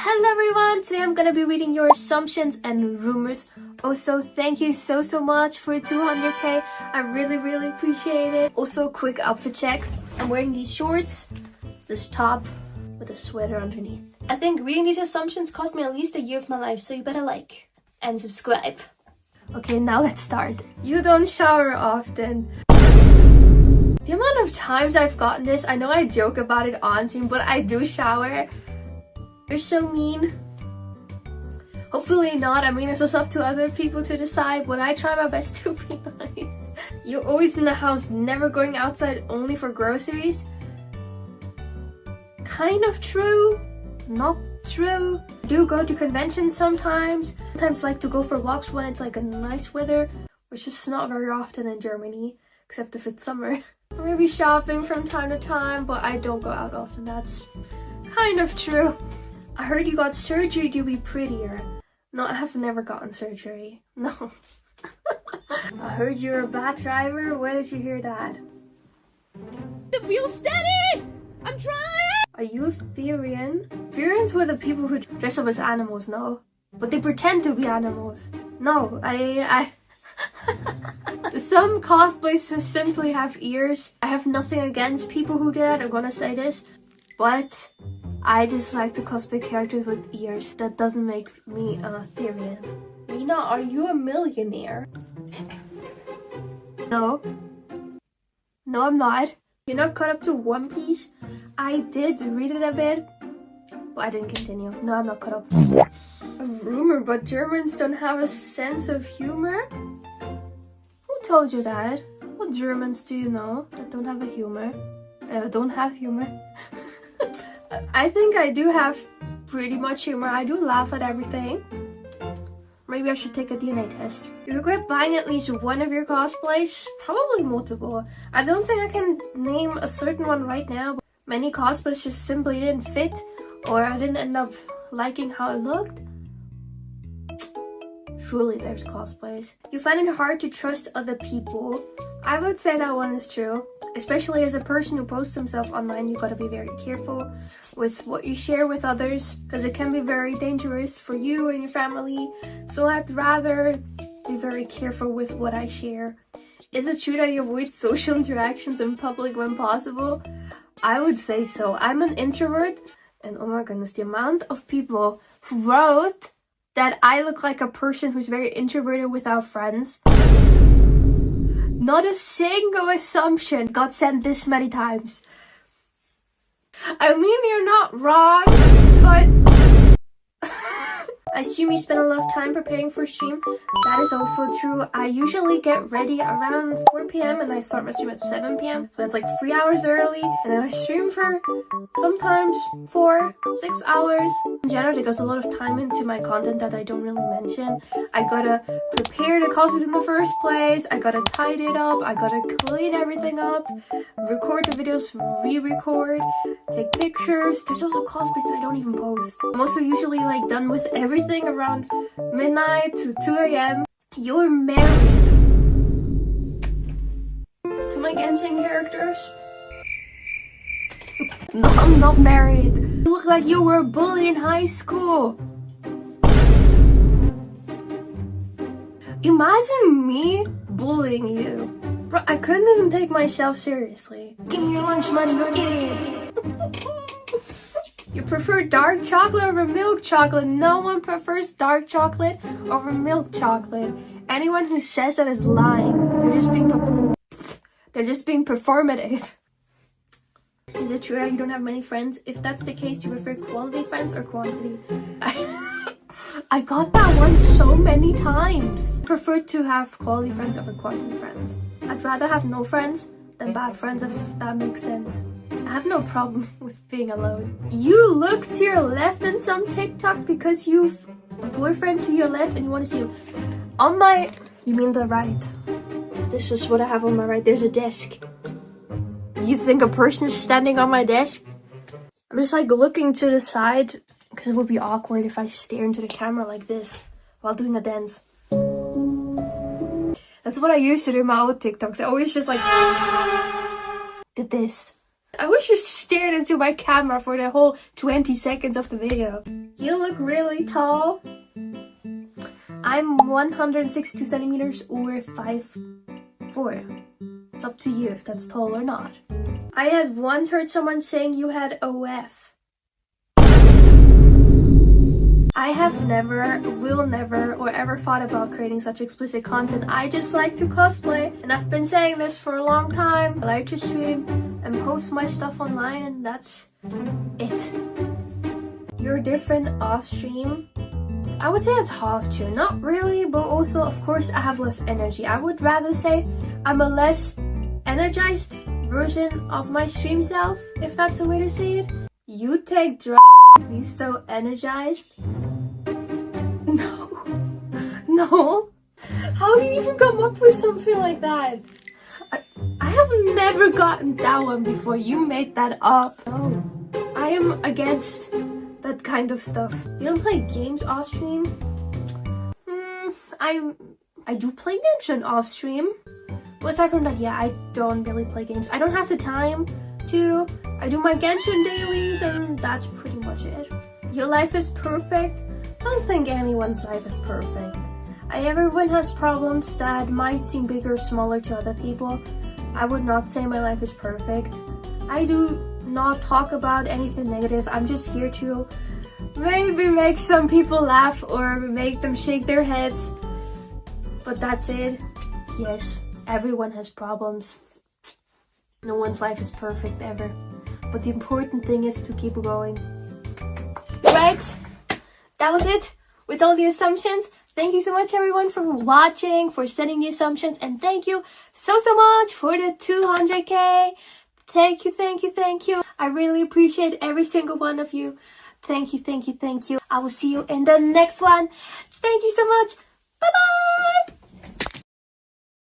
Hello everyone, today I'm gonna be reading your assumptions and rumors. Also, thank you so much for 200k. I really appreciate it. Also, quick outfit check. I'm wearing these shorts, this top with a sweater underneath. I think reading these assumptions cost me at least a year of my life, so you better like and subscribe. Okay, now let's start. You don't shower often. The amount of times I've gotten this, I know I joke about it on stream, but I do shower. You're so mean. Hopefully not. I mean, it's just up to other people to decide, but I try my best to be nice. You're always in the house, never going outside, only for groceries. Kind of true, not true. Do go to conventions sometimes. Sometimes like to go for walks when it's like a nice weather, which is not very often in Germany, except if it's summer. Or maybe shopping from time to time, but I don't go out often. That's kind of true. I heard you got surgery to be prettier. No, I have never gotten surgery. No. I heard you're a bad driver. Where did you hear that? The wheel's steady! I'm trying! Are you a Therian? Therians were the people who dress up as animals, no? But they pretend to be animals. No, I Some cosplays simply have ears. I have nothing against people who do that, I'm gonna say this. But I just like to cosplay characters with ears. That doesn't make me a Therian. Mina, are you a millionaire? No. No, I'm not. You're not caught up to One Piece? I did read it a bit, but I didn't continue. No, I'm not caught up. A rumor, but Germans don't have a sense of humor? Who told you that? What Germans do you know that don't have a humor? Don't have humor? I think I do have pretty much humor. I do laugh at everything. Maybe I should take a DNA test. You regret buying at least one of your cosplays? Probably multiple. I don't think I can name a certain one right now. But many cosplays just simply didn't fit, or I didn't end up liking how it looked. Surely there's cosplays. You find it hard to trust other people. I would say that one is true. Especially as a person who posts himself online, you gotta be very careful with what you share with others, because it can be very dangerous for you and your family. So I'd rather be very careful with what I share. Is it true that you avoid social interactions in public when possible? I would say so. I'm an introvert, and oh my goodness, the amount of people who wrote that I look like a person who's very introverted without friends. Not a single assumption got sent this many times. I mean, you're not wrong, but I assume you spend a lot of time preparing for stream. That is also true. I usually get ready around 4 p.m. and I start my stream at 7 p.m. So that's like 3 hours early. And then I stream for sometimes 4-6 hours. In general, it goes a lot of time into my content that I don't really mention. I gotta prepare the cosplays in the first place. I gotta tidy it up. I gotta clean everything up. Record the videos, re-record, take pictures. There's also cosplays that I don't even post. I'm also usually like done with everything around midnight to 2 a.m. You're married to my Genshin characters? No, I'm not married. You look like you were a bully in high school. Imagine me bullying you. Bro, I couldn't even take myself seriously. Give me your lunch money, you idiot. You prefer dark chocolate over milk chocolate. No one prefers dark chocolate over milk chocolate. Anyone who says that is lying. They're just being performative. Is it true that you don't have many friends? If that's the case, do you prefer quality friends or quantity? I got that one so many times. Prefer to have quality friends over quantity friends. I'd rather have no friends than bad friends, if that makes sense. I have no problem with being alone. You look to your left in some TikTok because you've a boyfriend to your left and you want to see him. On my... You mean the right. This is what I have on my right. There's a desk. You think a person is standing on my desk? I'm just like looking to the side because it would be awkward if I stare into the camera like this while doing a dance. That's what I used to do in my old TikToks. I always just like did this. I wish you stared into my camera for the whole 20 seconds of the video. You look really tall. I'm 162 centimeters or 5'4". It's up to you if that's tall or not. I had once heard someone saying you had OF. I have never, will never, or ever thought about creating such explicit content. I just like to cosplay, and I've been saying this for a long time. I like to stream and post my stuff online, and that's it. You're different off stream. I would say it's half true. Not really, but also, of course, I have less energy. I would rather say I'm a less energized version of my stream self, if that's a way to say it. You take drugs. Be so energized. No. How do you even come up with something like that? I have never gotten that one before. You made that up. No. I am against that kind of stuff. You don't play games off stream? I do play Genshin off stream. But aside from that, yeah, I don't really play games. I don't have the time to. I do my Genshin dailies and that's pretty much it. Your life is perfect? I don't think anyone's life is perfect. Everyone has problems that might seem bigger or smaller to other people. I would not say my life is perfect. I do not talk about anything negative. I'm just here to maybe make some people laugh or make them shake their heads. But that's it. Yes, everyone has problems. No one's life is perfect ever. But the important thing is to keep going. Right, that was it with all the assumptions. Thank you so much everyone for watching, for sending the assumptions, and thank you so much for the 200k. Thank you. I really appreciate every single one of you. Thank you. I will see you in the next one. Thank you so much. Bye bye.